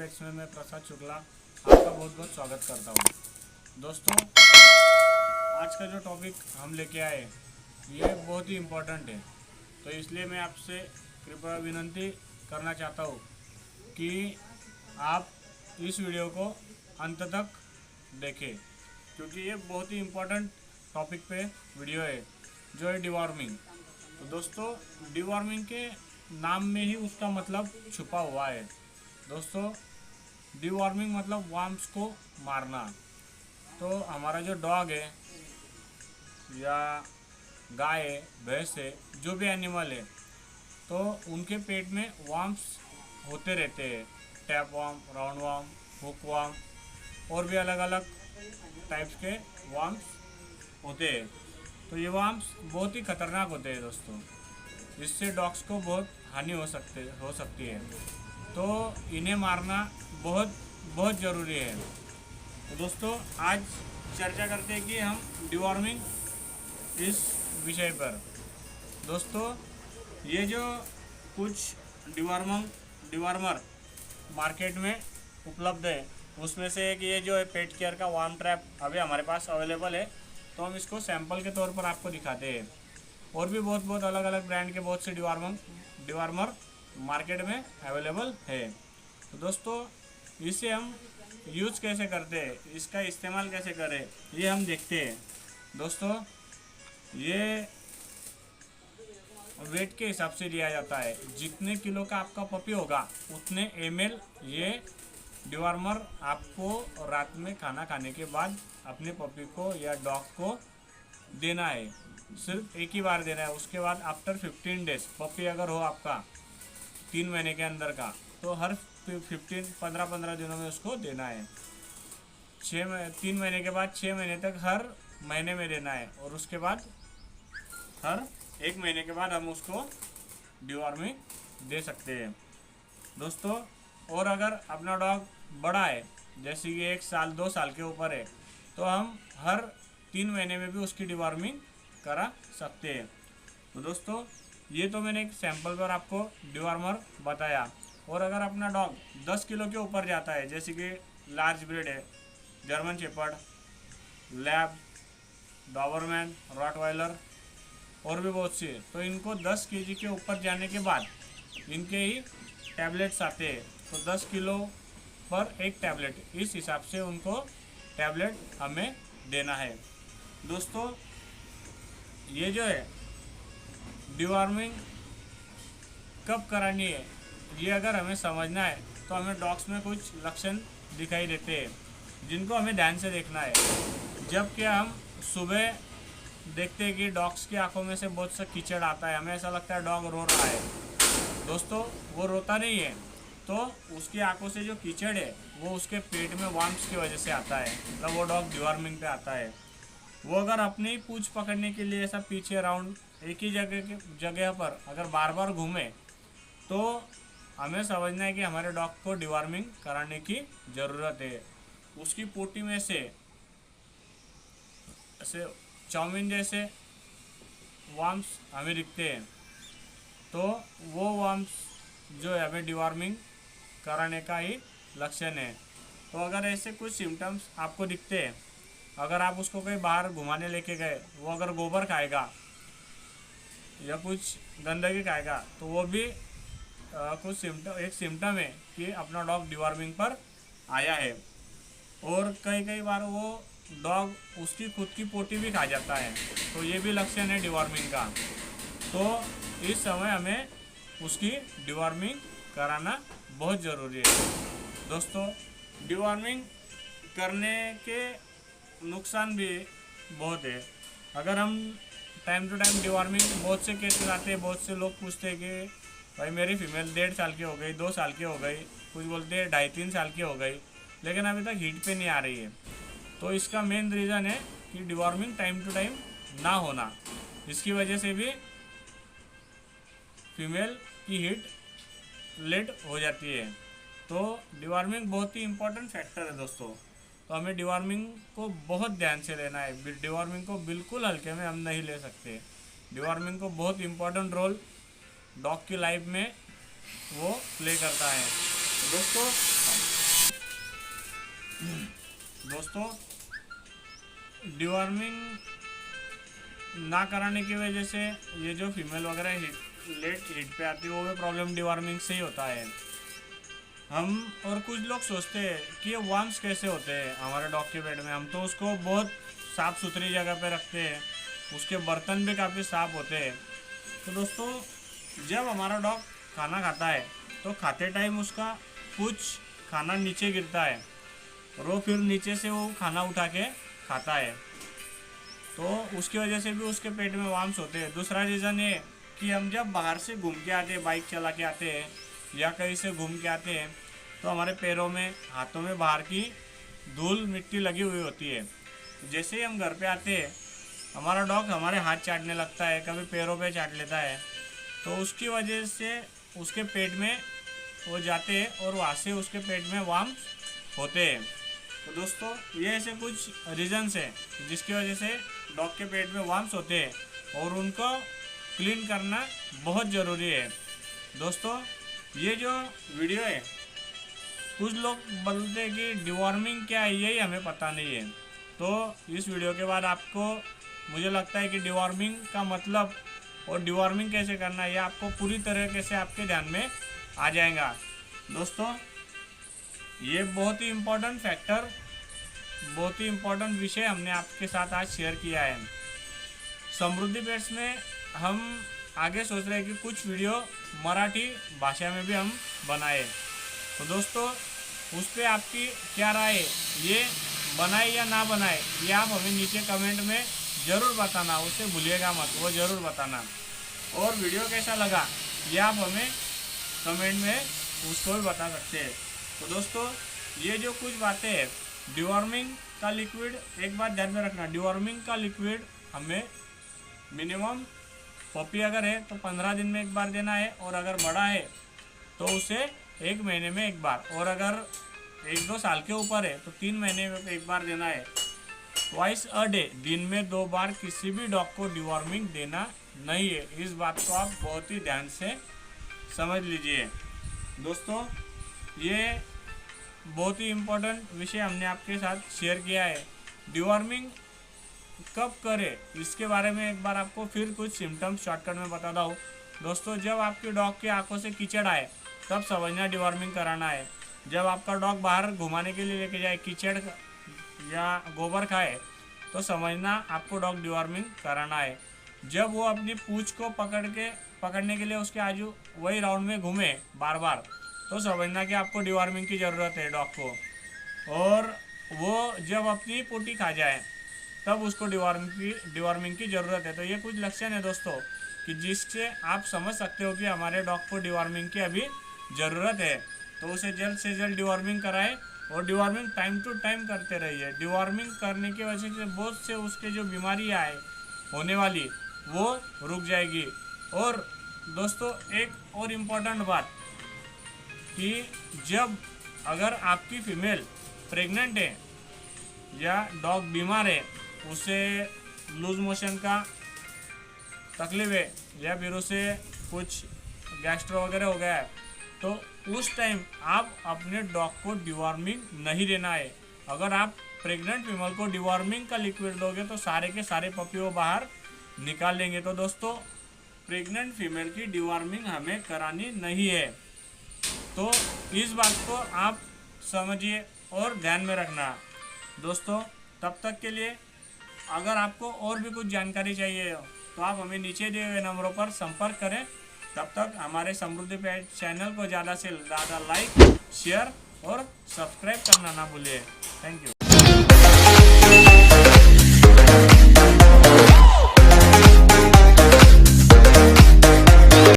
Pets में मैं प्रसाद शुक्ला आपका बहुत बहुत स्वागत करता हूँ। दोस्तों, आज का जो टॉपिक हम लेके आए ये बहुत ही इम्पोर्टेंट है, तो इसलिए मैं आपसे कृपया विनती करना चाहता हूँ कि आप इस वीडियो को अंत तक देखें, क्योंकि ये बहुत ही इम्पोर्टेंट टॉपिक पे वीडियो है जो है डिवॉर्मिंग। तो दोस्तों, डिवॉर्मिंग के नाम में ही उसका मतलब छुपा हुआ है। दोस्तों, डिवॉर्मिंग मतलब वर्म्स को मारना। तो हमारा जो डॉग है या गाय है, भैंस है, जो भी एनिमल है, तो उनके पेट में वर्म्स होते रहते हैं। Tap worm, round worm, hook worm और भी अलग अलग टाइप्स के वर्म्स होते हैं। तो ये वर्म्स बहुत ही खतरनाक होते हैं दोस्तों, इससे डॉग्स को बहुत हानि हो सकती है। तो इन्हें मारना बहुत बहुत ज़रूरी है। तो दोस्तों, आज चर्चा करते हैं कि हम डिवॉर्मिंग इस विषय पर। दोस्तों, ये जो कुछ डिवॉर्मर मार्केट में उपलब्ध है, उसमें से एक ये जो है पेट केयर का वर्म ट्रैप अभी हमारे पास अवेलेबल है। तो हम इसको सैंपल के तौर पर आपको दिखाते हैं। और भी बहुत अलग अलग ब्रांड के बहुत से डिवॉर्मर मार्केट में अवेलेबल है। तो दोस्तों, इसे हम यूज़ कैसे करते हैं, इसका इस्तेमाल कैसे करें, ये हम देखते हैं। दोस्तों, ये वेट के हिसाब से लिया जाता है। जितने किलो का आपका पपी होगा उतने ml ये डिवॉर्मर आपको रात में खाना खाने के बाद अपने पपी को या डॉग को देना है। सिर्फ एक ही बार देना है। उसके बाद आफ्टर 15 डेज, पपी अगर हो आपका 3 महीने के अंदर का, तो हर 15 दिनों में उसको देना है। 3 महीने के बाद 6 महीने तक हर महीने में देना है। और उसके बाद हर 1 महीने के बाद हम उसको डिवॉर्मिंग दे सकते हैं दोस्तों। और अगर अपना डॉग बड़ा है, जैसे कि 1 साल 2 साल के ऊपर है, तो हम हर 3 महीने में भी उसकी डिवॉर्मिंग करा सकते हैं। तो दोस्तों, ये तो मैंने एक सैंपल पर आपको डिवॉर्मर बताया। और अगर अपना डॉग 10 किलो के ऊपर जाता है, जैसे कि लार्ज ब्रीड है, German shepherd, lab, Doberman, Rottweiler और भी बहुत सी, तो इनको 10 केजी के ऊपर जाने के बाद इनके ही टैबलेट्स आते हैं। तो 10 किलो पर एक टैबलेट, इस हिसाब से उनको टैबलेट हमें देना है। दोस्तों, ये जो है डिवॉर्मिंग कब करानी है, ये अगर हमें समझना है तो हमें डॉग्स में कुछ लक्षण दिखाई देते हैं जिनको हमें ध्यान से देखना है। जब कि हम सुबह देखते हैं कि डॉग्स की आंखों में से बहुत सा कीचड़ आता है, हमें ऐसा लगता है डॉग रो रहा है। दोस्तों, वो रोता नहीं है, तो उसकी आंखों से जो कीचड़ है वो उसके पेट में वर्म्स की वजह से आता है, मतलब वो डॉग डिवॉर्मिंग पे आता है। वो अगर अपनी पूंछ पकड़ने के लिए ऐसा पीछे राउंड एक ही जगह पर अगर बार बार घूमे, तो हमें समझना है कि हमारे डॉग को डिवॉर्मिंग कराने की ज़रूरत है। उसकी पोटी में से ऐसे चाउमीन जैसे वर्म्स हमें दिखते हैं, तो वो वर्म्स जो है हमें डिवॉर्मिंग कराने का ही लक्षण है। तो अगर ऐसे कुछ सिम्टम्स आपको दिखते हैं, अगर आप उसको कहीं बाहर घुमाने लेके गए, वो अगर गोबर खाएगा या कुछ गंदगी खाएगा, तो वो भी एक सिम्टम है कि अपना डॉग डिवॉर्मिंग पर आया है। और कई बार वो डॉग उसकी खुद की पोटी भी खा जाता है, तो ये भी लक्षण है डिवॉर्मिंग का। तो इस समय हमें उसकी डिवॉर्मिंग कराना बहुत ज़रूरी है। दोस्तों, डिवॉर्मिंग करने के नुकसान भी बहुत है। अगर हम टाइम टू टाइम डिवॉर्मिंग, बहुत से केसेस आते हैं, बहुत से लोग पूछते हैं कि भाई मेरी फीमेल 1.5 साल की हो गई, 2 साल की हो गई, कुछ बोलते हैं 2.5-3 साल की हो गई, लेकिन अभी तक हीट पे नहीं आ रही है। तो इसका मेन रीज़न है कि डिवॉर्मिंग टाइम टू टाइम ना होना। इसकी वजह से भी फीमेल की हीट लेट हो जाती है। तो डिवॉर्मिंग बहुत ही इम्पोर्टेंट फैक्टर है दोस्तों। तो हमें डिवॉर्मिंग को बहुत ध्यान से लेना है। डिवॉर्मिंग को बिल्कुल हल्के में हम नहीं ले सकते। डिवॉर्मिंग को बहुत इम्पोर्टेंट रोल डॉग की लाइफ में वो प्ले करता है। दोस्तों, दोस्तों डिवॉर्मिंग ना कराने की वजह से ये जो फीमेल वगैरह लेट हीट पे आती है वो भी प्रॉब्लम डिवॉर्मिंग से ही होता है। हम और कुछ लोग सोचते हैं कि ये वर्म्स कैसे होते हैं हमारे डॉग के पेट में। हम तो उसको बहुत साफ़ सुथरी जगह पे रखते हैं, उसके बर्तन भी काफ़ी साफ़ होते हैं। तो दोस्तों जब हमारा डॉग खाना खाता है तो खाते टाइम उसका कुछ खाना नीचे गिरता है और वो फिर नीचे से वो खाना उठा के खाता है, तो उसकी वजह से भी उसके पेट में वर्म्स होते हैं। दूसरा रीज़न ये कि हम जब बाहर से घूम के आते हैं, बाइक चला के आते हैं या कहीं से घूम के आते हैं, तो हमारे पैरों में हाथों में बाहर की धूल मिट्टी लगी हुई होती है। जैसे ही हम घर पे आते हैं हमारा डॉग हमारे हाथ चाटने लगता है, कभी पैरों पे चाट लेता है, तो उसकी वजह से उसके पेट में वो जाते हैं और वहाँ से उसके पेट में वर्म्स होते हैं। तो दोस्तों ये ऐसे कुछ रीजन्स हैं जिसकी वजह से डॉग के पेट में वर्म्स होते हैं और उनको क्लीन करना बहुत ज़रूरी है। दोस्तों ये जो वीडियो है, कुछ लोग बोलते हैं कि डिवॉर्मिंग क्या है, यही हमें पता नहीं है। तो इस वीडियो के बाद आपको मुझे लगता है कि डिवॉर्मिंग का मतलब और डिवॉर्मिंग कैसे करना है ये आपको पूरी तरीके से आपके ध्यान में आ जाएगा। दोस्तों ये बहुत ही इम्पोर्टेंट फैक्टर, बहुत ही इम्पोर्टेंट विषय हमने आपके साथ आज शेयर किया है। समृद्धि पेट्स में हम आगे सोच रहे हैं कि कुछ वीडियो मराठी भाषा में भी हम बनाए। तो दोस्तों उस पर आपकी क्या राय है, ये बनाए या ना बनाए, ये आप हमें नीचे कमेंट में ज़रूर बताना, उससे भूलिएगा मत, वो ज़रूर बताना। और वीडियो कैसा लगा ये आप हमें कमेंट में उसको भी बता सकते हैं। तो दोस्तों ये जो कुछ बातें हैं, डिवॉर्मिंग का लिक्विड, एक बात ध्यान में रखना, डिवॉर्मिंग का लिक्विड हमें मिनिमम पपी अगर है तो 15 दिन में एक बार देना है, और अगर बड़ा है तो उसे 1 महीने में एक बार, और अगर 1-2 साल के ऊपर है तो 3 महीने में एक बार देना है। ट्वाइस अ डे, दिन में 2 बार किसी भी डॉग को डिवॉर्मिंग देना नहीं है। इस बात को आप बहुत ही ध्यान से समझ लीजिए। दोस्तों ये बहुत ही इम्पोर्टेंट विषय हमने आपके साथ शेयर किया है। डिवॉर्मिंग कब करें इसके बारे में एक बार आपको फिर कुछ सिम्टम्स शॉर्टकट में बताता हूँ। दोस्तों जब आपके डॉग की आंखों से कीचड़ आए तब समझना डिवॉर्मिंग कराना है। जब आपका डॉग बाहर घुमाने के लिए लेके जाए, कीचड़ या गोबर खाए, तो समझना आपको डॉग डिवॉर्मिंग कराना है। जब वो अपनी पूंछ को पकड़ने के लिए उसके आजू वही राउंड में घूमे बार बार, तो समझना कि आपको डिवॉर्मिंग की ज़रूरत है डॉग को। और वो जब अपनी पोटी खा जाए तब उसको डिवॉर्मिंग की ज़रूरत है। तो ये कुछ लक्षण है दोस्तों कि जिससे आप समझ सकते हो कि हमारे डॉग को डिवॉर्मिंग की अभी ज़रूरत है। तो उसे जल्द से जल्द डिवॉर्मिंग कराएं और डिवॉर्मिंग टाइम टू टाइम करते रहिए। डिवॉर्मिंग करने की वजह से बहुत से उसके जो बीमारियाँ है होने वाली वो रुक जाएगी। और दोस्तों एक और इम्पोर्टेंट बात कि जब अगर आपकी फीमेल प्रेग्नेंट है या डॉग बीमार है, उसे लूज मोशन का तकलीफ है या फिर उसे कुछ गैस्ट्रो वगैरह हो गया है, तो उस टाइम आप अपने डॉग को डिवॉर्मिंग नहीं देना है। अगर आप प्रेग्नेंट फीमेल को डिवॉर्मिंग का लिक्विड दोगे तो सारे के सारे पपी वो बाहर निकाल लेंगे। तो दोस्तों प्रेग्नेंट फीमेल की डिवॉर्मिंग हमें करानी नहीं है। तो इस बात को आप समझिए और ध्यान में रखना। दोस्तों तब तक के लिए अगर आपको और भी कुछ जानकारी चाहिए तो आप हमें नीचे दिए हुए नंबरों पर संपर्क करें। तब तक हमारे समृद्धि पेट चैनल को ज़्यादा से ज़्यादा लाइक, शेयर और सब्सक्राइब करना ना भूलिए। Thank you.